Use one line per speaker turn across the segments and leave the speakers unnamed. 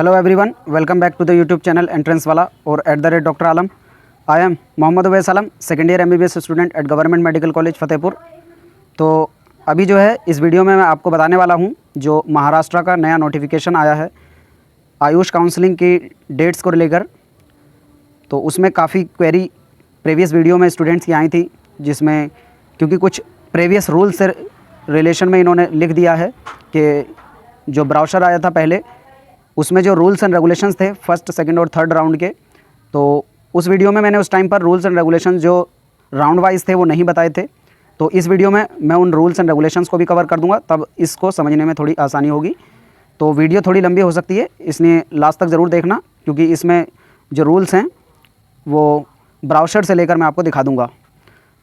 Hello everyone, welcome back to the YouTube channel entrance वाला और @doctor Alam. I am Mohammad Uvais Alam, second year MBBS student at government medical college Fatehpur. तो अभी जो है इस वीडियो में मैं आपको बताने वाला हूं जो महाराष्ट्र का नया नोटिफिकेशन आया है आयुष काउंसलिंग की डेट्स को लेकर। तो उसमें काफ़ी क्वेरी प्रीवियस वीडियो में स्टूडेंट्स की आई थी, जिसमें क्योंकि कुछ प्रीवियस रूल्स से रिलेशन में इन्होंने लिख दिया है कि जो ब्राउशर आया था पहले उसमें जो रूल्स एंड रेगुलेशंस थे फर्स्ट, सेकंड और थर्ड राउंड के, तो उस वीडियो में मैंने उस टाइम पर रूल्स एंड रेगुलेशंस जो राउंड वाइज थे वो नहीं बताए थे। तो इस वीडियो में मैं उन रूल्स एंड रेगुलेशंस को भी कवर कर दूंगा, तब इसको समझने में थोड़ी आसानी होगी। तो वीडियो थोड़ी लंबी हो सकती है, इसलिए लास्ट तक ज़रूर देखना, क्योंकि इसमें जो रूल्स हैं वो ब्राउशर से लेकर मैं आपको दिखा दूँगा।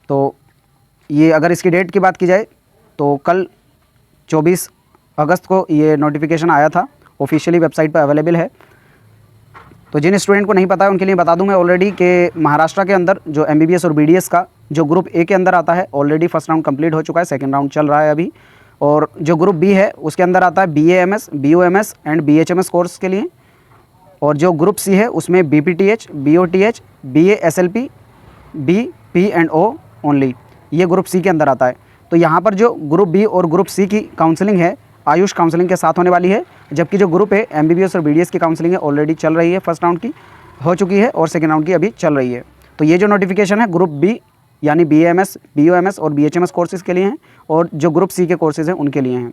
तो ये अगर इसकी डेट की बात की जाए तो कल 24 अगस्त को ये नोटिफिकेशन आया था, ऑफिशियली वेबसाइट पर अवेलेबल है। तो जिन स्टूडेंट को नहीं पता है उनके लिए बता दूं मैं ऑलरेडी कि महाराष्ट्र के अंदर जो MBBS और BDS का जो ग्रुप ए के अंदर आता है, ऑलरेडी फर्स्ट राउंड कंप्लीट हो चुका है, सेकंड राउंड चल रहा है अभी। और जो ग्रुप बी है उसके अंदर आता है BAMS, BOMS and BHMS course के लिए। और जो ग्रुप सी है उसमें BPTH, BOTH, BA SLP, BP and O only, ये ग्रुप सी के अंदर आता है। तो यहाँ पर जो ग्रुप बी और ग्रुप सी की काउंसलिंग है आयुष काउंसलिंग के साथ होने वाली है, जबकि जो ग्रुप है MBBS और BDS की काउंसलिंग है ऑलरेडी चल रही है, फर्स्ट राउंड की हो चुकी है और सेकेंड राउंड की अभी चल रही है। तो ये जो नोटिफिकेशन है ग्रुप बी यानी BAMS, BOMS और BHMS कोर्सेज़ के लिए हैं, और जो ग्रुप सी के कोर्सेज़ हैं उनके लिए हैं।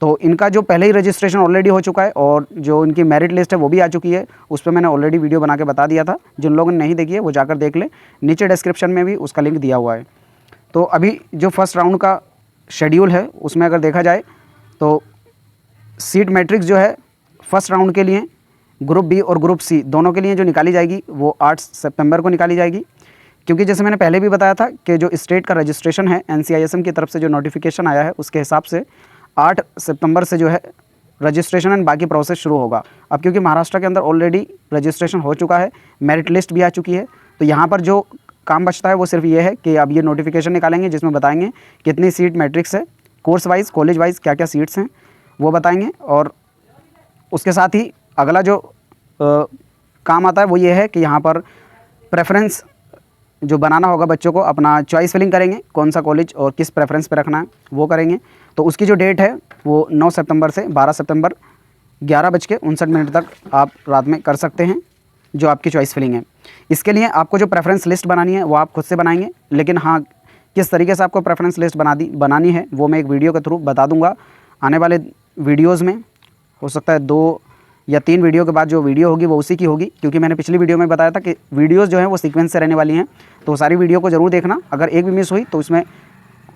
तो इनका जो पहले ही रजिस्ट्रेशन ऑलरेडी हो चुका है और जो इनकी मेरिट लिस्ट है वो भी आ चुकी है, उस पर मैंने ऑलरेडी वीडियो बना के बता दिया था। जिन लोगों ने नहीं देखी है वो जाकर देख लें, नीचे डिस्क्रिप्शन में भी उसका लिंक दिया हुआ है। तो अभी जो फर्स्ट राउंड का शेड्यूल है उसमें अगर देखा जाए तो सीट मैट्रिक्स जो है फर्स्ट राउंड के लिए ग्रुप बी और ग्रुप सी दोनों के लिए जो निकाली जाएगी वो 8 सितंबर को निकाली जाएगी। क्योंकि जैसे मैंने पहले भी बताया था कि जो स्टेट का रजिस्ट्रेशन है NCISM की तरफ से जो नोटिफिकेशन आया है उसके हिसाब से 8 सितंबर से जो है रजिस्ट्रेशन एंड बाकी प्रोसेस शुरू होगा। अब क्योंकि महाराष्ट्र के अंदर ऑलरेडी रजिस्ट्रेशन हो चुका है, मेरिट लिस्ट भी आ चुकी है, तो यहाँ पर जो काम बचता है वो सिर्फ ये है कि अब ये नोटिफिकेशन निकालेंगे जिसमें बताएंगे कितनी सीट मैट्रिक्स है, कोर्स वाइज कॉलेज वाइज क्या क्या सीट्स हैं वो बताएंगे। और उसके साथ ही अगला जो काम आता है वो ये है कि यहाँ पर प्रेफरेंस जो बनाना होगा बच्चों को, अपना चॉइस फिलिंग करेंगे, कौन सा कॉलेज और किस प्रेफरेंस पे रखना है वो करेंगे। तो उसकी जो डेट है वो 9 सितंबर से 12 सितंबर 11:59 तक आप रात में कर सकते हैं जो आपकी चॉइस फिलिंग है। इसके लिए आपको जो प्रेफरेंस लिस्ट बनानी है वो आप खुद से बनाएंगे, लेकिन हाँ किस तरीके से आपको प्रेफरेंस लिस्ट बनानी है वो मैं एक वीडियो के थ्रू बता दूंगा आने वाले वीडियोज़ में। हो सकता है 2 या 3 वीडियो के बाद जो वीडियो होगी वो उसी की होगी, क्योंकि मैंने पिछली वीडियो में बताया था कि वीडियोस जो हैं वो सीक्वेंस से रहने वाली हैं। तो सारी वीडियो को ज़रूर देखना, अगर एक भी मिस हुई तो इसमें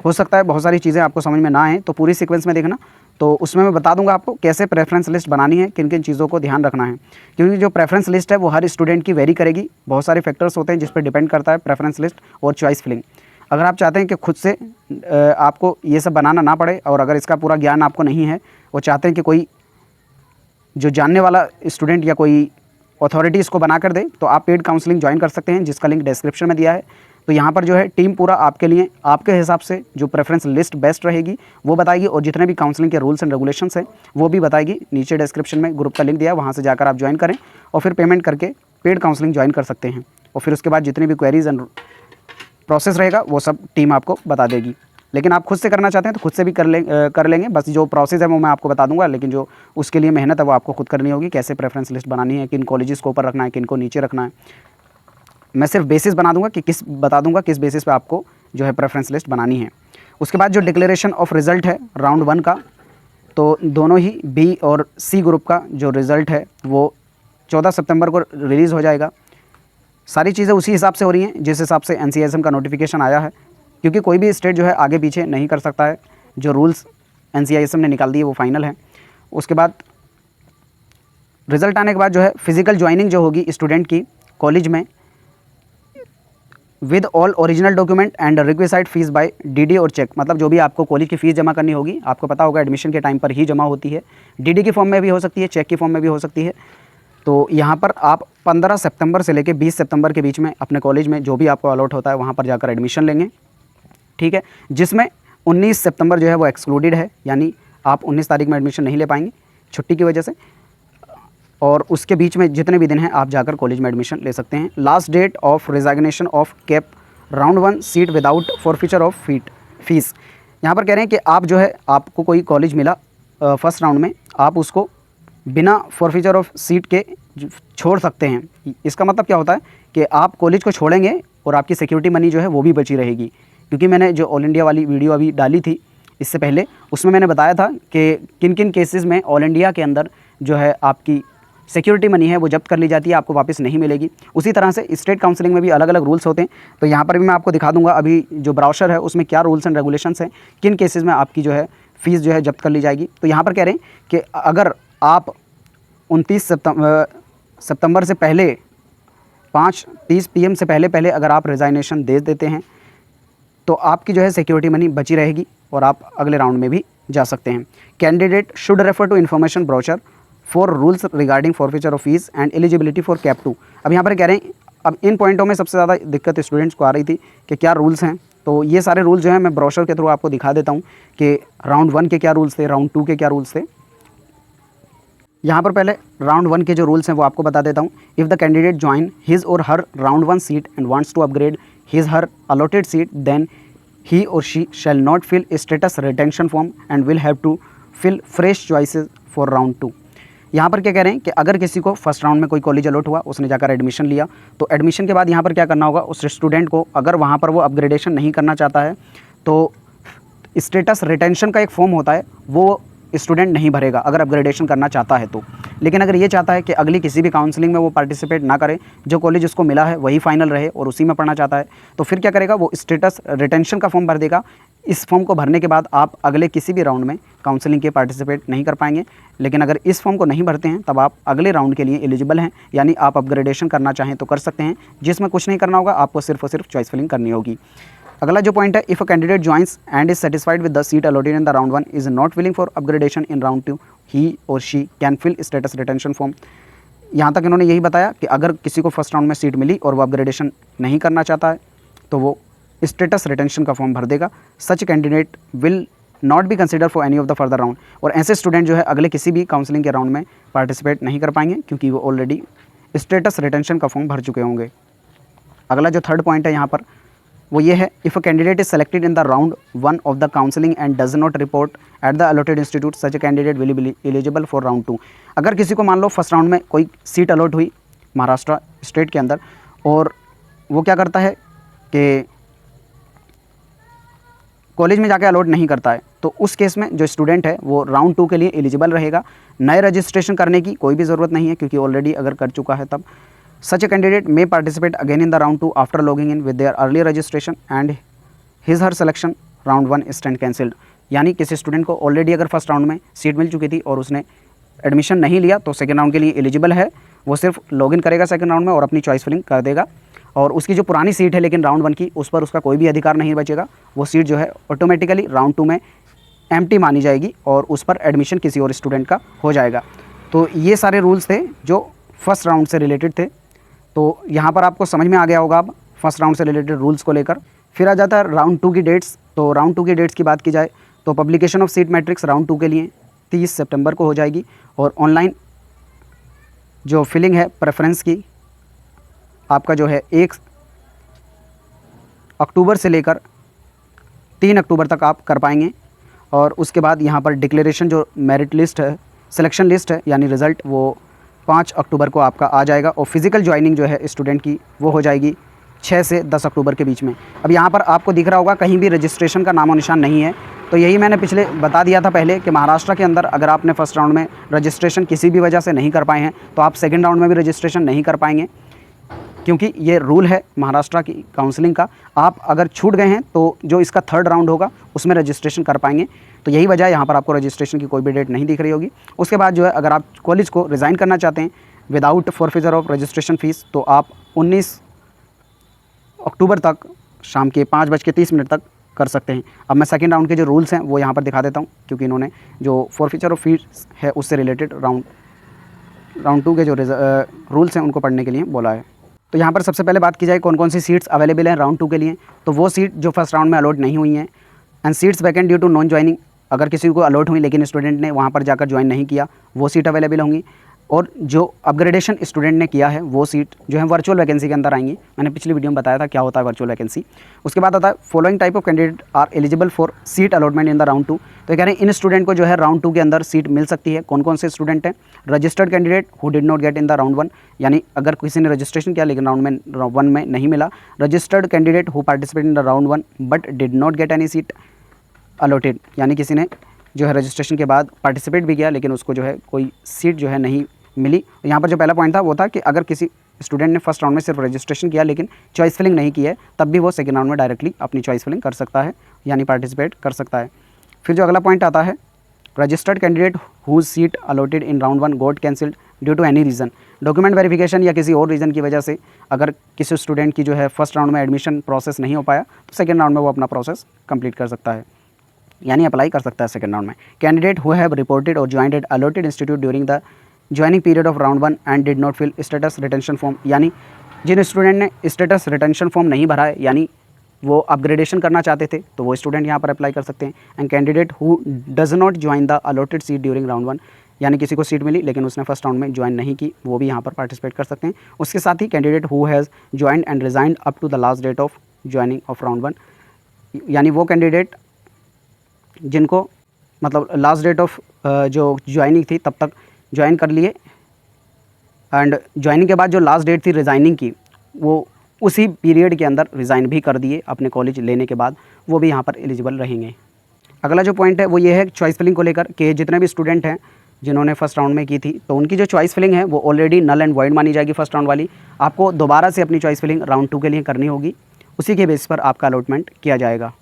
हो सकता है बहुत सारी चीज़ें आपको समझ में ना आएँ, तो पूरी सीक्वेंस में देखना। तो उसमें मैं बता दूंगा आपको कैसे प्रेफरेंस लिस्ट बनानी है, किन किन चीज़ों को ध्यान रखना है, क्योंकि जो प्रेफरेंस लिस्ट है वो हर स्टूडेंट की वेरी करेगी। बहुत सारे फैक्टर्स होते हैं जिस पर डिपेंड करता है प्रेफरेंस लिस्ट और चॉइस फिलिंग। अगर आप चाहते हैं कि खुद से आपको ये सब बनाना ना पड़े, और अगर इसका पूरा ज्ञान आपको नहीं है और चाहते हैं कि कोई जो जानने वाला स्टूडेंट या कोई अथॉरिटी इसको बना कर दे, तो आप पेड काउंसलिंग ज्वाइन कर सकते हैं, जिसका लिंक डिस्क्रिप्शन में दिया है। तो यहाँ पर जो है टीम पूरा आपके लिए आपके हिसाब से जो प्रेफरेंस लिस्ट बेस्ट रहेगी वो बताएगी, और जितने भी काउंसलिंग के रूल्स एंड रेगुलेशंस हैं वो भी बताएगी। नीचे डिस्क्रिप्शन में ग्रुप का लिंक दिया है, वहाँ से जाकर आप ज्वाइन करें और फिर पेमेंट करके पेड काउंसलिंग ज्वाइन कर सकते हैं। और फिर उसके बाद जितनी भी क्वेरीज एंड प्रोसेस रहेगा वो सब टीम आपको बता देगी। लेकिन आप खुद से करना चाहते हैं तो खुद से भी कर लेंगे, बस जो प्रोसेस है वो मैं आपको बता दूंगा, लेकिन जो उसके लिए मेहनत है वो आपको खुद करनी होगी। कैसे प्रेफरेंस लिस्ट बनानी है, किन कॉलेजेस को ऊपर रखना है, किन को नीचे रखना है, मैं सिर्फ बेसिस बता दूंगा कि बता दूंगा किस बेसिस पे आपको जो है प्रेफरेंस लिस्ट बनानी है। उसके बाद जो डिक्लेरेशन ऑफ रिज़ल्ट है राउंड 1 का, तो दोनों ही बी और सी ग्रुप का जो रिज़ल्ट है वो 14 सितंबर को रिलीज़ हो जाएगा। सारी चीज़ें उसी हिसाब से हो रही हैं जिस हिसाब से NCISM का नोटिफिकेशन आया है, क्योंकि कोई भी स्टेट जो है आगे पीछे नहीं कर सकता है। जो रूल्स NCISM ने निकाल दिए वो फाइनल है। उसके बाद रिज़ल्ट आने के बाद जो है फिज़िकल ज्वाइनिंग जो होगी स्टूडेंट की कॉलेज में with all original document and requisite fees by DD और चेक, मतलब जो भी आपको कॉलेज की फ़ीस जमा करनी होगी, आपको पता होगा एडमिशन के टाइम पर ही जमा होती है। DD की फॉर्म में भी हो सकती है, चेक की फॉर्म में भी हो सकती है। तो यहाँ पर आप 15 सितंबर से लेकर 20 सितंबर के बीच में अपने कॉलेज में जो भी आपको अलॉट होता है वहाँ पर जाकर एडमिशन लेंगे, ठीक है। जिसमें 19 सितंबर जो है वो एक्सक्लूडेड है, यानी आप 19 तारीख में एडमिशन नहीं ले पाएंगे छुट्टी की वजह से। और उसके बीच में जितने भी दिन हैं आप जाकर कॉलेज में एडमिशन ले सकते हैं। Last date of resignation of CAP round 1 seat without forfeiture of fees. यहाँ पर कह रहे हैं कि आप जो है आपको कोई कॉलेज मिला फर्स्ट राउंड में, आप उसको बिना फॉरफीचर ऑफ सीट के छोड़ सकते हैं। इसका मतलब क्या होता है कि आप कॉलेज को छोड़ेंगे और आपकी सिक्योरिटी मनी जो है वो भी बची रहेगी। क्योंकि मैंने जो ऑल इंडिया वाली वीडियो अभी डाली थी इससे पहले, उसमें मैंने बताया था कि किन किन केसेस में ऑल इंडिया के अंदर जो है आपकी सिक्योरिटी मनी है वो जब्त कर ली जाती है, आपको वापस नहीं मिलेगी। उसी तरह से स्टेट काउंसलिंग में भी अलग अलग रूल्स होते हैं। तो यहाँ पर भी मैं आपको दिखा दूंगा अभी जो ब्राउशर है उसमें क्या रूल्स एंड रेगुलेशंस हैं, किन केसेस में आपकी जो है फ़ीस जो है जब्त कर ली जाएगी। तो यहाँ पर कह रहे हैं कि अगर आप 29 सितंबर से पहले 5:30 PM से पहले अगर आप रिज़ाइनेशन दे देते हैं तो आपकी जो है सिक्योरिटी मनी बची रहेगी और आप अगले राउंड में भी जा सकते हैं। Candidate should refer to information brochure for rules regarding forfeiture of fees and eligibility for CAP 2। अब यहाँ पर कह रहे हैं, अब इन पॉइंटों में सबसे ज़्यादा दिक्कत स्टूडेंट्स को आ रही थी कि क्या रूल्स हैं। तो ये सारे रूल्स जो हैं मैं ब्रोशर के थ्रू आपको दिखा देता हूँ कि राउंड 1 के क्या रूल्स थे, राउंड 2 के क्या रूल्स थे। यहाँ पर पहले राउंड 1 के जो रूल्स हैं वो आपको बता देता हूँ। If the candidate join his or her round 1 seat and wants to upgrade his her allotted seat, then he or she shall not fill a status retention form and will have to fill fresh choices for round 2। यहाँ पर क्या कह रहे हैं कि अगर किसी को फर्स्ट राउंड में कोई कॉलेज अलॉट हुआ, उसने जाकर एडमिशन लिया, तो एडमिशन के बाद यहाँ पर क्या करना होगा, उस स्टूडेंट को अगर वहाँ पर वो अपग्रेडेशन नहीं करना चाहता है तो स्टेटस रिटेंशन का एक फॉर्म होता है, वो स्टूडेंट नहीं भरेगा अगर अपग्रेडेशन करना चाहता है तो। लेकिन अगर ये चाहता है कि अगली किसी भी काउंसलिंग में वो पार्टिसिपेट ना करे, जो कॉलेज उसको मिला है वही फाइनल रहे और उसी में पढ़ना चाहता है, तो फिर क्या करेगा, वो स्टेटस रिटेंशन का फॉर्म भर देगा। इस फॉर्म को भरने के बाद आप अगले किसी भी राउंड में काउंसलिंग के पार्टिसिपेट नहीं कर पाएंगे। लेकिन अगर इस फॉर्म को नहीं भरते हैं तब आप अगले राउंड के लिए एलिजिबल हैं, यानी आप अपग्रेडेशन करना चाहें तो कर सकते हैं, जिसमें कुछ नहीं करना होगा, आपको सिर्फ और सिर्फ चॉइस फिलिंग करनी होगी। अगला जो पॉइंट है, if a candidate joins and is satisfied with the seat allotted in the round 1 is not willing for upgradation in round 2, he और she can fill status retention form. यहाँ तक इन्होंने यही बताया कि अगर किसी को फर्स्ट राउंड में सीट मिली और वो अपग्रेडेशन नहीं करना चाहता है तो वो स्टेटस रिटेंशन का फॉर्म भर देगा। सच candidate will not be consider for any of the further round. और ऐसे स्टूडेंट जो है अगले किसी भी काउंसलिंग के राउंड में पार्टिसिपेट नहीं कर पाएंगे क्योंकि वो ऑलरेडी स्टेटस रिटेंशन का फॉर्म भर चुके होंगे। अगला जो थर्ड पॉइंट है यहाँ पर वो ये है, if a candidate is selected in the round 1 of the counselling and does not report at the allotted institute, such candidate will be eligible for round 2। अगर किसी को मान लो फर्स्ट राउंड में कोई सीट अलॉट हुई महाराष्ट्र स्टेट के अंदर और वो क्या करता है कि कॉलेज में जाके अलॉट नहीं करता है, तो उस केस में जो स्टूडेंट है वो राउंड 2 के लिए एलिजिबल रहेगा। नए रजिस्ट्रेशन करने की कोई भी ज़रूरत नहीं है क्योंकि ऑलरेडी अगर कर चुका है तब। Such a candidate may participate again in the round 2 after logging in with their earlier registration and his her selection round 1 is stand cancelled। यानी किसी स्टूडेंट को ऑलरेडी अगर फर्स्ट राउंड में सीट मिल चुकी थी और उसने एडमिशन नहीं लिया तो सेकेंड राउंड के लिए एलिजिबल है, वो सिर्फ लॉगिन करेगा सेकेंड राउंड में और अपनी चॉइस फिलिंग कर देगा। और उसकी जो पुरानी सीट है लेकिन राउंड 1 की, उस पर उसका कोई भी अधिकार नहीं बचेगा, वो सीट जो है ऑटोमेटिकली राउंड 2 में एम्प्टी मानी जाएगी और उस पर एडमिशन किसी और स्टूडेंट का हो जाएगा। तो ये सारे रूल्स थे जो फर्स्ट राउंड से रिलेटेड थे। तो यहाँ पर आपको समझ में आ गया होगा अब फर्स्ट राउंड से रिलेटेड रूल्स को लेकर। फिर आ जाता है राउंड 2 की डेट्स। तो राउंड 2 की डेट्स की बात की जाए तो publication of seat matrix round 2 के लिए 30 सितंबर को हो जाएगी और ऑनलाइन जो फिलिंग है प्रेफरेंस की आपका जो है 1 अक्टूबर से लेकर 3 अक्टूबर तक आप कर पाएंगे। और उसके बाद यहाँ पर डिक्लेरेशन जो मेरिट लिस्ट है, सिलेक्शन लिस्ट है यानी रिज़ल्ट, वो 5 अक्टूबर को आपका आ जाएगा। और फिज़िकल ज्वाइनिंग जो है स्टूडेंट की वो हो जाएगी 6 से 10 अक्टूबर के बीच में। अब यहाँ पर आपको दिख रहा होगा कहीं भी रजिस्ट्रेशन का नामो निशान नहीं है। तो यही मैंने पिछले बता दिया था पहले कि महाराष्ट्र के अंदर अगर आपने फर्स्ट राउंड में रजिस्ट्रेशन किसी भी वजह से नहीं कर पाए हैं तो आप सेकेंड राउंड में भी रजिस्ट्रेशन नहीं कर पाएंगे, क्योंकि ये रूल है महाराष्ट्र की काउंसलिंग का। आप अगर छूट गए हैं तो जो इसका थर्ड राउंड होगा उसमें रजिस्ट्रेशन कर पाएंगे। तो यही वजह है यहाँ पर आपको रजिस्ट्रेशन की कोई भी डेट नहीं दिख रही होगी। उसके बाद जो है अगर आप कॉलेज को रिज़ाइन करना चाहते हैं without forfeiture of registration fees तो आप 19 अक्टूबर तक शाम के 5:30 तक कर सकते हैं। अब मैं सेकेंड राउंड के जो रूल्स हैं वो यहाँ पर दिखा देता हूँ, क्योंकि इन्होंने जो फॉरफीचर ऑफ फीस है उससे रिलेटेड राउंड 2 के जो रूल्स हैं उनको पढ़ने के लिए बोला है। तो यहाँ पर सबसे पहले बात की जाए कौन कौन सी सीट्स अवेलेबल हैं राउंड 2 के लिए। तो वो सीट जो फर्स्ट राउंड में अलॉट नहीं हुई हैं, and seats vacant due to non joining, अगर किसी को अलॉट हुई लेकिन स्टूडेंट ने वहाँ पर जाकर ज्वाइन नहीं किया वो सीट अवेलेबल होंगी। और जो अपग्रेडेशन स्टूडेंट ने किया है वो सीट जो है वर्चुअल वैकेंसी के अंदर आएंगी। मैंने पिछली वीडियो में बताया था क्या होता है वर्चुअल वैकेंसी। उसके बाद आता है following type of candidate are eligible for seat allotment in the round 2। तो कह रहे हैं इन स्टूडेंट को जो है राउंड 2 के अंदर सीट मिल सकती है। कौन कौन से स्टूडेंट हैं? Registered candidate who did not get in the round 1, यानी अगर किसी ने रजिस्ट्रेशन किया लेकिन राउंड 1 में नहीं मिला। Registered candidate who participate in the round 1 but did not get any seat allotted, यानी किसी ने जो है रजिस्ट्रेशन के बाद पार्टिसिपेट भी किया लेकिन उसको जो है कोई सीट जो है नहीं मिली। यहाँ पर जो पहला पॉइंट था वो था कि अगर किसी स्टूडेंट ने फर्स्ट राउंड में सिर्फ रजिस्ट्रेशन किया लेकिन चॉइस फिलिंग नहीं की है, तब भी वो सेकंड राउंड में डायरेक्टली अपनी चॉइस फिलिंग कर सकता है, यानी पार्टिसिपेट कर सकता है। फिर जो अगला पॉइंट आता है, registered candidate whose seat allotted in round 1 got cancelled due to any reason, document verification या किसी और रीज़न की वजह से अगर किसी स्टूडेंट की जो है फर्स्ट राउंड में एडमिशन प्रोसेस नहीं हो पाया तो सेकेंड राउंड में वो अपना प्रोसेस कंप्लीट कर सकता है, यानी अप्लाई कर सकता है सेकंड राउंड में। कैंडिडेट हु हैव रिपोर्टेड और joined at allotted institute during the joining period of round 1 and did not fill status retention form, यानी जिन स्टूडेंट ने स्टेटस रिटेंशन फॉर्म नहीं भरा है, यानी वो अपग्रेडेशन करना चाहते थे, तो वो स्टूडेंट यहाँ पर अप्लाई कर सकते हैं। And candidate who does not join the allotted seat during round 1, यानी किसी को सीट मिली लेकिन उसने फर्स्ट राउंड में ज्वाइन नहीं की, वो भी यहाँ पर पार्टिसिपेट कर सकते हैं। उसके साथ ही candidate who has joined and resigned up to the last date of joining of round 1, यानी वो कैंडिडेट जिनको मतलब लास्ट डेट ऑफ जो ज्वाइनिंग थी तब तक ज्वाइन कर लिए एंड ज्वाइनिंग के बाद जो लास्ट डेट थी रिज़ाइनिंग की वो उसी पीरियड के अंदर रिज़ाइन भी कर दिए अपने कॉलेज लेने के बाद, वो भी यहाँ पर एलिजिबल रहेंगे। अगला जो पॉइंट है वो ये है चॉइस फिलिंग को लेकर कि जितने भी स्टूडेंट हैं जिन्होंने फर्स्ट राउंड में की थी तो उनकी जो चॉइस फिलिंग है वो ऑलरेडी नल एंड वॉइड मानी जाएगी फर्स्ट राउंड वाली। आपको दोबारा से अपनी चॉइस फिलिंग राउंड 2 के लिए करनी होगी, उसी के बेस पर आपका अलॉटमेंट किया जाएगा।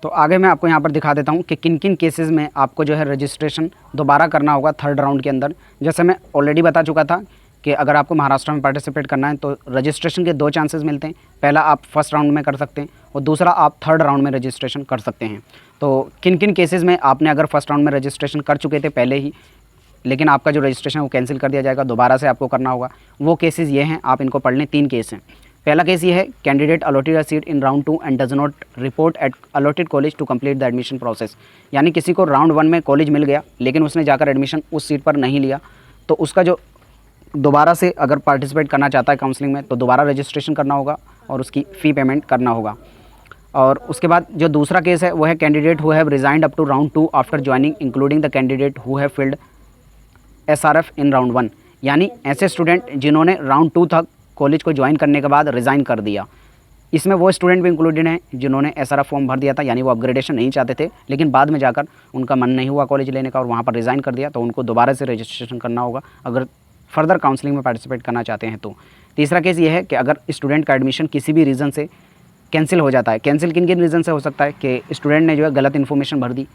तो आगे मैं आपको यहाँ पर दिखा देता हूँ कि किन किन केसेस में आपको जो है रजिस्ट्रेशन दोबारा करना होगा थर्ड राउंड के अंदर। जैसे मैं ऑलरेडी बता चुका था कि अगर आपको महाराष्ट्र में पार्टिसिपेट करना है तो रजिस्ट्रेशन के 2 चांसेस मिलते हैं। पहला आप फर्स्ट राउंड में कर सकते हैं और दूसरा आप थर्ड राउंड में रजिस्ट्रेशन कर सकते हैं। तो किन किन केसेस में आपने अगर फर्स्ट राउंड में रजिस्ट्रेशन कर चुके थे पहले ही लेकिन आपका जो रजिस्ट्रेशन वो कैंसिल कर दिया जाएगा, दोबारा से आपको करना होगा, वो केसेस ये हैं, आप इनको पढ़ लें। 3 केस हैं। पहला केस ये है, candidate allotted a seat in round 2 and does not report at allotted college to complete the admission process, यानी किसी को राउंड 1 में कॉलेज मिल गया लेकिन उसने जाकर एडमिशन उस सीट पर नहीं लिया, तो उसका जो दोबारा से अगर पार्टिसिपेट करना चाहता है काउंसलिंग में तो दोबारा रजिस्ट्रेशन करना होगा और उसकी फ़ी पेमेंट करना होगा। और उसके बाद जो दूसरा केस है वो है candidate who have resigned up to round 2 after joining including the candidate who have filled SRF in round 1, यानी ऐसे स्टूडेंट जिन्होंने राउंड 2 तक कॉलेज को ज्वाइन करने के बाद रिज़ाइन कर दिया। इसमें वो स्टूडेंट भी इंक्लूडेड हैं जिन्होंने SRF फॉर्म भर दिया था, यानी वो अपग्रेडेशन नहीं चाहते थे लेकिन बाद में जाकर उनका मन नहीं हुआ कॉलेज लेने का और वहाँ पर रिज़ाइन कर दिया, तो उनको दोबारा से रजिस्ट्रेशन करना होगा अगर फर्दर काउंसलिंग में पार्टिसिपेट करना चाहते हैं तो। तीसरा केस ये है कि अगर स्टूडेंट का एडमिशन किसी भी रीज़न से कैंसिल हो जाता है। कैंसिल किन किन रीज़न से हो सकता है कि स्टूडेंट ने जो है गलत इन्फॉर्मेशन भर दी,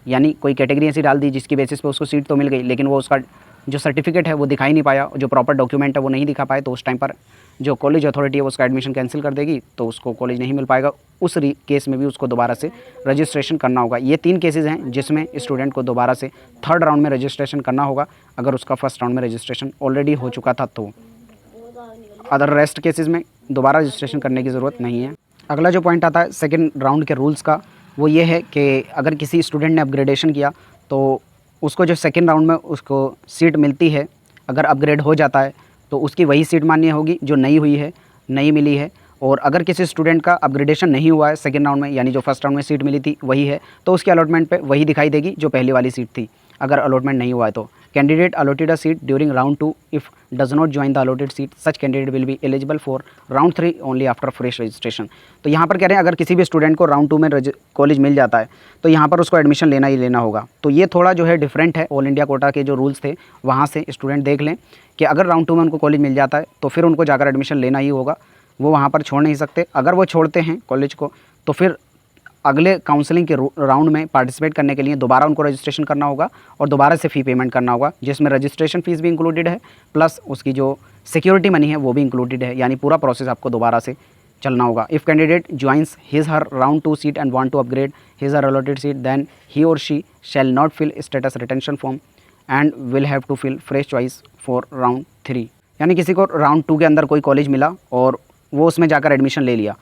यानी कोई कैटेगरी ऐसी डाल दी जिसकी बेसिस पे उसको सीट तो मिल गई लेकिन वो उसका जो सर्टिफिकेट है वो दिखाई नहीं पाया, जो प्रॉपर डॉक्यूमेंट है वो नहीं दिखा पाए, तो उस टाइम पर जो कॉलेज अथॉरिटी है वो उसका एडमिशन कैंसिल कर देगी, तो उसको कॉलेज नहीं मिल पाएगा। उस केस में भी उसको दोबारा से रजिस्ट्रेशन करना होगा। ये 3 केसेस हैं जिसमें स्टूडेंट को दोबारा से थर्ड राउंड में रजिस्ट्रेशन करना होगा अगर उसका फर्स्ट राउंड में रजिस्ट्रेशन ऑलरेडी हो चुका था तो। अदर रेस्ट केसेस में दोबारा रजिस्ट्रेशन करने की ज़रूरत नहीं है। अगला जो पॉइंट आता है सेकेंड राउंड के रूल्स का, वो ये है कि अगर किसी स्टूडेंट ने अपग्रेडेशन किया तो उसको जो सेकेंड राउंड में उसको सीट मिलती है, अगर अपग्रेड हो जाता है तो उसकी वही सीट मान्य होगी जो नई हुई है, नई मिली है। और अगर किसी स्टूडेंट का अपग्रेडेशन नहीं हुआ है सेकेंड राउंड में, यानी जो फर्स्ट राउंड में सीट मिली थी वही है, तो उसके अलॉटमेंट पे वही दिखाई देगी जो पहली वाली सीट थी। अगर अलॉटमेंट नहीं हुआ है तो candidate allotted a seat during round 2 if does not join the allotted seat such candidate will be eligible for round 3 only after fresh registration. तो यहाँ पर कह रहे हैं अगर किसी भी स्टूडेंट को राउंड 2 में कॉलेज मिल जाता है तो यहाँ पर उसको एडमिशन लेना ही लेना होगा। तो ये थोड़ा जो है डिफरेंट है ऑल इंडिया कोटा के जो रूल्स थे वहाँ से। स्टूडेंट देख लें कि अगर राउंड 2 में उनको कॉलेज मिल जाता है तो फिर उनको जाकर एडमिशन लेना ही होगा, वो वहाँ पर छोड़ नहीं सकते। अगर वो छोड़ते हैं कॉलेज को तो फिर अगले काउंसलिंग के राउंड में पार्टिसिपेट करने के लिए दोबारा उनको रजिस्ट्रेशन करना होगा और दोबारा से फ़ी पेमेंट करना होगा, जिसमें रजिस्ट्रेशन फ़ीस भी इंक्लूडेड है प्लस उसकी जो सिक्योरिटी मनी है वो भी इंक्लूडेड है, यानी पूरा प्रोसेस आपको दोबारा से चलना होगा। If candidate joins his her round 2 seat and want to upgrade his her allotted seat then he और she shall not fill status retention form and will have to fill fresh choice for round 3। यानी किसी को round 2 के अंदर कोई college मिला और वो उसमें जाकर एडमिशन ले लिया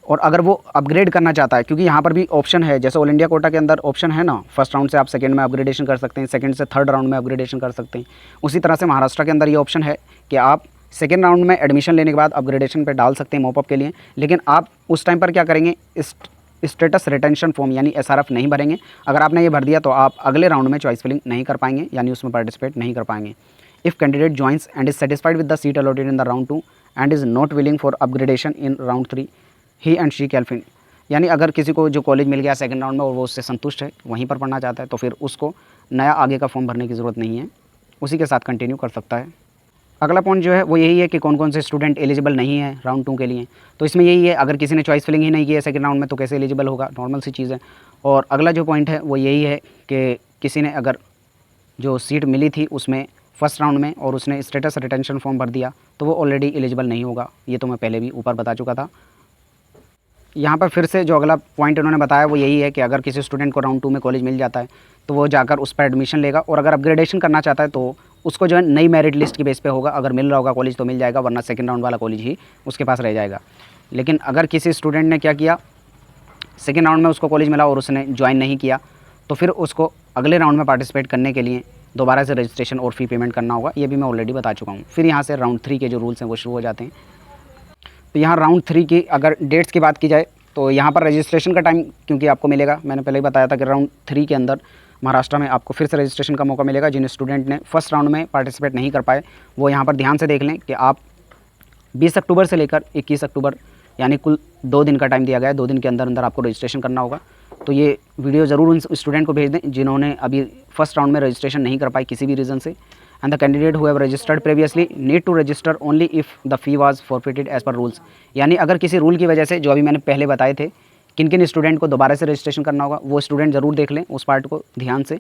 और अगर वो अपग्रेड करना चाहता है, क्योंकि यहाँ पर भी ऑप्शन है, जैसे ऑल इंडिया कोटा के अंदर ऑप्शन है ना, फर्स्ट राउंड से आप सेकंड में अपग्रेडेशन कर सकते हैं, सेकंड से थर्ड राउंड में अपग्रेडेशन कर सकते हैं। उसी तरह से महाराष्ट्र के अंदर ये ऑप्शन है कि आप सेकेंड राउंड में एडमिशन लेने के बाद अपग्रेडेशन पे डाल सकते हैं मॉपअप के लिए। लेकिन आप उस टाइम पर क्या करेंगे, स्टेटस रिटेंशन फॉर्म यानी SRF नहीं भरेंगे। अगर आपने ये भर दिया तो आप अगले राउंड में चॉइस फिलिंग नहीं कर पाएंगे, यानी उसमें पार्टिसिपेट नहीं कर पाएंगे। If candidate joins and is satisfied with the seat allotted in the round 2 and is not willing for upgradation in round 3, he and she can fill, यानी अगर किसी को जो कॉलेज मिल गया सेकंड राउंड में और वो उससे संतुष्ट है, वहीं पर पढ़ना चाहता है, तो फिर उसको नया आगे का फॉर्म भरने की ज़रूरत नहीं है, उसी के साथ कंटिन्यू कर सकता है। अगला पॉइंट जो है वो यही है कि कौन कौन से स्टूडेंट एलिजिबल नहीं है राउंड 2 के लिए। तो इसमें यही है, अगर किसी ने चॉइस फिलिंग ही नहीं की है सेकंड राउंड में तो कैसे एलिजिबल होगा, नॉर्मल सी चीज़ है। और अगला जो पॉइंट है वो यही है कि किसी ने अगर जो सीट मिली थी उसमें फर्स्ट राउंड में और उसने स्टेटस रिटेंशन फॉर्म भर दिया तो वो ऑलरेडी एलिजिबल नहीं होगा। ये तो मैं पहले भी ऊपर बता चुका था। यहाँ पर फिर से जो अगला पॉइंट उन्होंने बताया वो यही है कि अगर किसी स्टूडेंट को राउंड 2 में कॉलेज मिल जाता है तो वो जाकर उस पर एडमिशन लेगा, और अगर अपग्रेडेशन करना चाहता है तो उसको जो है नई मेरिट लिस्ट की बेस पे होगा। अगर मिल रहा होगा कॉलेज तो मिल जाएगा, वरना सेकंड राउंड वाला कॉलेज ही उसके पास रह जाएगा। लेकिन अगर किसी स्टूडेंट ने क्या किया, सेकंड राउंड में उसको कॉलेज मिला और उसने ज्वाइन नहीं किया, तो फिर उसको अगले राउंड में पार्टिसिपेट करने के लिए दोबारा से रजिस्ट्रेशन और फ़ी पेमेंट करना होगा। ये भी मैं ऑलरेडी बता चुका हूँ। फिर यहाँ से राउंड 3 के जो रूल्स हैं वो शुरू हो जाते हैं। तो यहाँ राउंड 3 की अगर डेट्स की बात की जाए तो यहाँ पर रजिस्ट्रेशन का टाइम क्योंकि आपको मिलेगा, मैंने पहले ही बताया था कि राउंड 3 के अंदर महाराष्ट्र में आपको फिर से रजिस्ट्रेशन का मौका मिलेगा। जिन स्टूडेंट ने फर्स्ट राउंड में पार्टिसिपेट नहीं कर पाए वो यहाँ पर ध्यान से देख लें कि आप 20 अक्टूबर से लेकर 21 अक्टूबर यानी कुल 2 दिन का टाइम दिया गया है। 2 दिन के अंदर अंदर आपको रजिस्ट्रेशन करना होगा। तो ये वीडियो ज़रूर उन स्टूडेंट को भेज दें जिन्होंने अभी फर्स्ट राउंड में रजिस्ट्रेशन नहीं कर पाई किसी भी रीज़न से। And the candidate who have registered previously need to register only if the fee was forfeited as per rules, यानी अगर किसी रूल की वजह से, जो अभी मैंने पहले बताए थे किन किन स्टूडेंट को दोबारा से रजिस्ट्रेशन करना होगा, वो स्टूडेंट ज़रूर देख लें उस पार्ट को ध्यान से,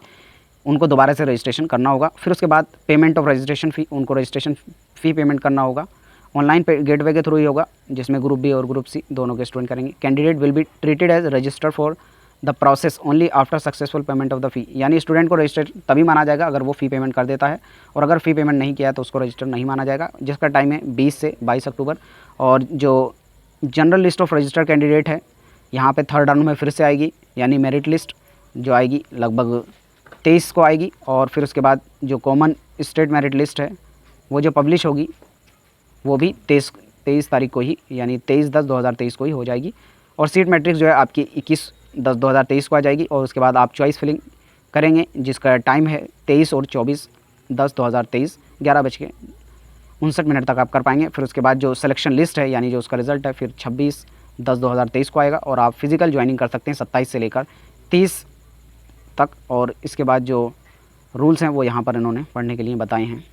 उनको दोबारा से रजिस्ट्रेशन करना होगा। फिर उसके बाद पेमेंट ऑफ रजिस्ट्रेशन फ़ी, उनको रजिस्ट्रेशन फ़ी पेमेंट करना होगा। ऑनलाइन गेटवे के थ्रू ही होगा, जिसमें ग्रुप बी और ग्रुप सी दोनों के स्टूडेंट करेंगे। Candidate will be treated as register for the process only after successful payment of the fee, यानी स्टूडेंट को रजिस्टर तभी माना जाएगा अगर वो फ़ी पेमेंट कर देता है, और अगर फ़ी पेमेंट नहीं किया है तो उसको रजिस्टर नहीं माना जाएगा, जिसका टाइम है 20 से 22 अक्टूबर। और जो general list of registered candidate है यहाँ पे थर्ड राउंड में फिर से आएगी, यानी मेरिट लिस्ट जो आएगी लगभग 23 को आएगी। और फिर उसके बाद जो कॉमन स्टेट मेरिट लिस्ट है वो जो पब्लिश होगी वो भी 23 तारीख को ही, यानी 23/10/2023 को ही हो जाएगी। और सीट मैट्रिक्स जो है आपकी 21/10/2023 को आ जाएगी। और उसके बाद आप चॉइस फिलिंग करेंगे जिसका टाइम है 23 और 24/10/2023 11:59 तक आप कर पाएंगे। फिर उसके बाद जो सिलेक्शन लिस्ट है यानी जो उसका रिज़ल्ट है फिर 26/10/2023 को आएगा, और आप फिज़िकल ज्वाइनिंग कर सकते हैं 27 से लेकर 30 तक। और इसके बाद जो रूल्स हैं वो यहाँ पर इन्होंने पढ़ने के लिए बताए हैं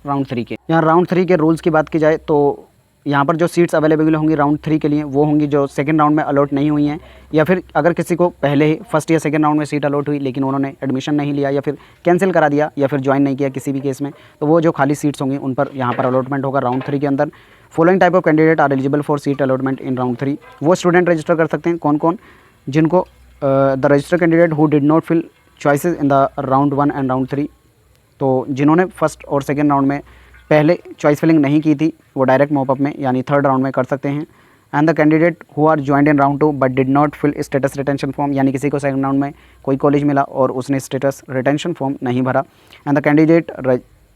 राउंड 3 के। यहाँ राउंड 3 के रूल्स की बात की जाए तो यहाँ पर जो सीट्स अवेलेबल होंगी राउंड 3 के लिए वो होंगी जो सेकंड राउंड में अलॉट नहीं हुई हैं, या फिर अगर किसी को पहले ही फर्स्ट या सेकंड राउंड में सीट अलॉट हुई लेकिन उन्होंने एडमिशन नहीं लिया या फिर कैंसिल करा दिया या फिर ज्वाइन नहीं किया किसी भी केस में, तो वो जो खाली सीट्स होंगी उन पर यहाँ पर अलॉटमेंट होगा राउंड 3 के अंदर। Following type of candidate are eligible for seat allotment in round 3। वो स्टूडेंट रजिस्टर कर सकते हैं कौन कौन, जिनको the register candidate who did not fill choices in the round 1 and round 3, तो जिन्होंने फर्स्ट और सेकेंड राउंड में पहले चॉइस फिलिंग नहीं की थी वो डायरेक्ट मॉपअप में यानी थर्ड राउंड में कर सकते हैं। And the candidate who are joined in round 2 but did not fill status retention form, यानी किसी को सेकंड राउंड में कोई कॉलेज मिला और उसने स्टेटस रिटेंशन फॉर्म नहीं भरा। And the candidate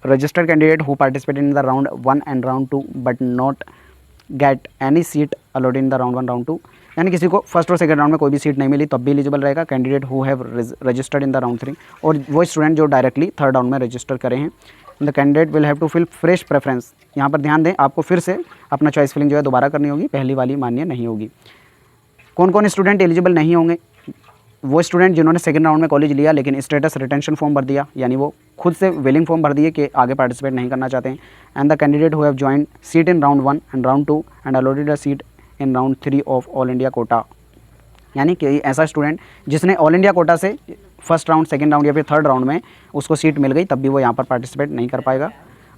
registered candidate who participated in the round 1 and round 2 but not get any seat allotted in the round 1 round 2, यानी किसी को फर्स्ट और सेकंड राउंड में कोई भी सीट नहीं मिली तब भी एलिजिबल रहेगा candidate who have registered in the round 3, और वो स्टूडेंट जो डायरेक्टली थर्ड राउंड में रजिस्टर करे हैं। The candidate will have to fill fresh preference, यहाँ पर ध्यान दें आपको फिर से अपना चॉइस फिलिंग जो है दोबारा करनी होगी, पहली वाली मान्य नहीं होगी। कौन कौन स्टूडेंट एलिजिबल नहीं होंगे, वो स्टूडेंट जिन्होंने सेकंड राउंड में कॉलेज लिया लेकिन स्टेटस रिटेंशन फॉर्म भर दिया, यानी वो खुद से विलिंग फॉर्म भर दिए कि आगे पार्टिसिपेट नहीं करना चाहते हैं। And the candidate who have joined seat in round 1 and round 2 and allotted a seat in round 3 of all India quota, यानी कि ऐसा स्टूडेंट जिसने ऑल इंडिया कोटा से फर्स्ट राउंड सेकंड राउंड या फिर थर्ड राउंड में उसको seat मिल गई तब भी वो यहाँ पर पार्टिसिपेट नहीं कर पाएगा।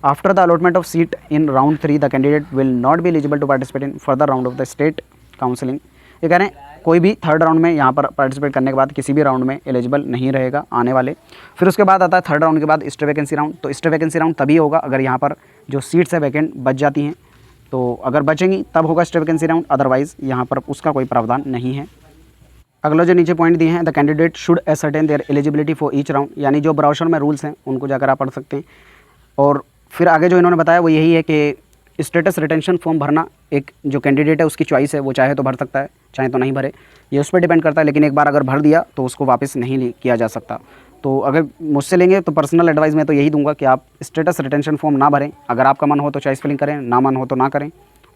After the allotment of seat in round 3 the candidate will not be eligible to participate in further round of the state counselling. ये कह रहे हैं कोई भी थर्ड राउंड में यहाँ पर पार्टिसिपेट करने के बाद किसी भी राउंड में एलिजिबल नहीं रहेगा आने वाले। फिर उसके बाद आता है थर्ड राउंड के बाद स्टे वैकेंसी राउंड। तो स्टे वैकेंसी राउंड तभी होगा अगर यहाँ पर जो सीट्स है वैकेंट बच जाती हैं, तो अगर बचेंगी तब होगा स्टेट वैकेंसी राउंड, अदरवाइज़ यहाँ पर उसका कोई प्रावधान नहीं है। अगला जो नीचे पॉइंट दिए हैं, the candidate should ascertain there eligibility for each round, यानी जो ब्राउशर में रूल्स हैं उनको जाकर आप पढ़ सकते हैं। और फिर आगे जो इन्होंने बताया वो यही है कि स्टेटस रिटेंशन फॉर्म भरना एक जो कैंडिडेट है उसकी चॉइस है, वो चाहे तो भर सकता है चाहे तो नहीं भरे, ये उस पर डिपेंड करता है। लेकिन एक बार अगर भर दिया तो उसको वापस नहीं किया जा सकता। तो अगर मुझसे लेंगे तो पर्सनल एडवाइस मैं तो यही दूंगा कि आप स्टेटस रिटेंशन फॉर्म ना भरें। अगर आपका मन हो तो चॉइस फिलिंग करें, ना मन हो तो ना करें,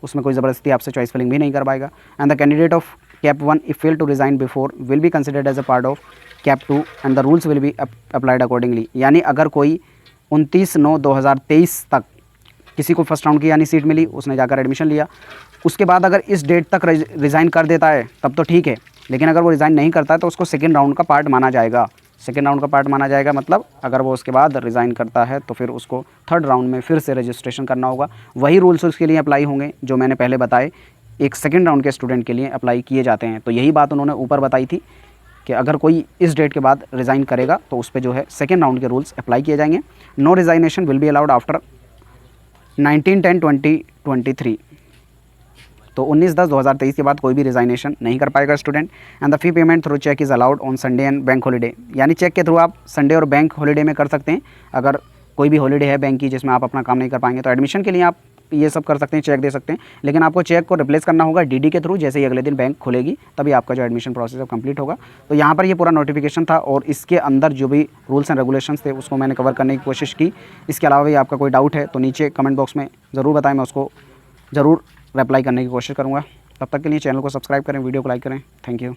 उसमें कोई ज़बरदस्ती आपसे चॉइस फिलिंग भी नहीं करवाएगा। And the candidate of CAP 1 if fail to resign before will be considered as a part of CAP 2 and the rules will be applied accordingly. यानी अगर कोई 29/9/2023 तक किसी को फर्स्ट राउंड की यानी सीट मिली, उसने जाकर एडमिशन लिया, उसके बाद अगर इस डेट तक रिज़ाइन कर देता है तब तो ठीक है, लेकिन अगर वो रिज़ाइन नहीं करता है तो उसको सेकेंड राउंड का पार्ट माना जाएगा। सेकेंड राउंड का पार्ट माना जाएगा मतलब अगर वो उसके बाद रिज़ाइन करता है तो फिर उसको थर्ड राउंड में फिर से रजिस्ट्रेशन करना होगा। वही रूल्स उसके लिए अप्लाई होंगे जो मैंने पहले बताए एक सेकेंड राउंड के स्टूडेंट के लिए अप्लाई किए जाते हैं। तो यही बात उन्होंने ऊपर बताई थी कि अगर कोई इस डेट के बाद रिज़ाइन करेगा तो उस पर जो है सेकेंड राउंड के रूल्स अप्लाई किए जाएंगे। No resignation will be allowed after 19/10/2023। तो 19/10/2023 के बाद कोई भी रिज़ाइनेशन नहीं कर पाएगा student. And the fee payment through cheque is allowed on Sunday and bank holiday, यानी चेक के थ्रू आप संडे और बैंक हॉलीडे में कर सकते हैं। अगर कोई भी हॉलीडे है बैंक की जिसमें आप अपना काम नहीं कर पाएंगे तो एडमिशन के लिए आप ये सब कर सकते हैं, चेक दे सकते हैं। लेकिन आपको चेक को रिप्लेस करना होगा डीडी के थ्रू, जैसे ही अगले दिन बैंक खुलेगी तभी आपका जो एडमिशन प्रोसेस है कंप्लीट होगा। तो यहाँ पर ये पूरा नोटिफिकेशन था और इसके अंदर जो भी रूल्स एंड रेगुलेशंस थे उसको मैंने कवर करने की कोशिश की। इसके अलावा भी आपका कोई डाउट है तो नीचे कमेंट बॉक्स में ज़रूर बताएं, मैं उसको ज़रूर रिप्लाई करने की कोशिश करूँगा। तब तक के लिए चैनल को सब्सक्राइब करें, वीडियो को लाइक करें। Thank you.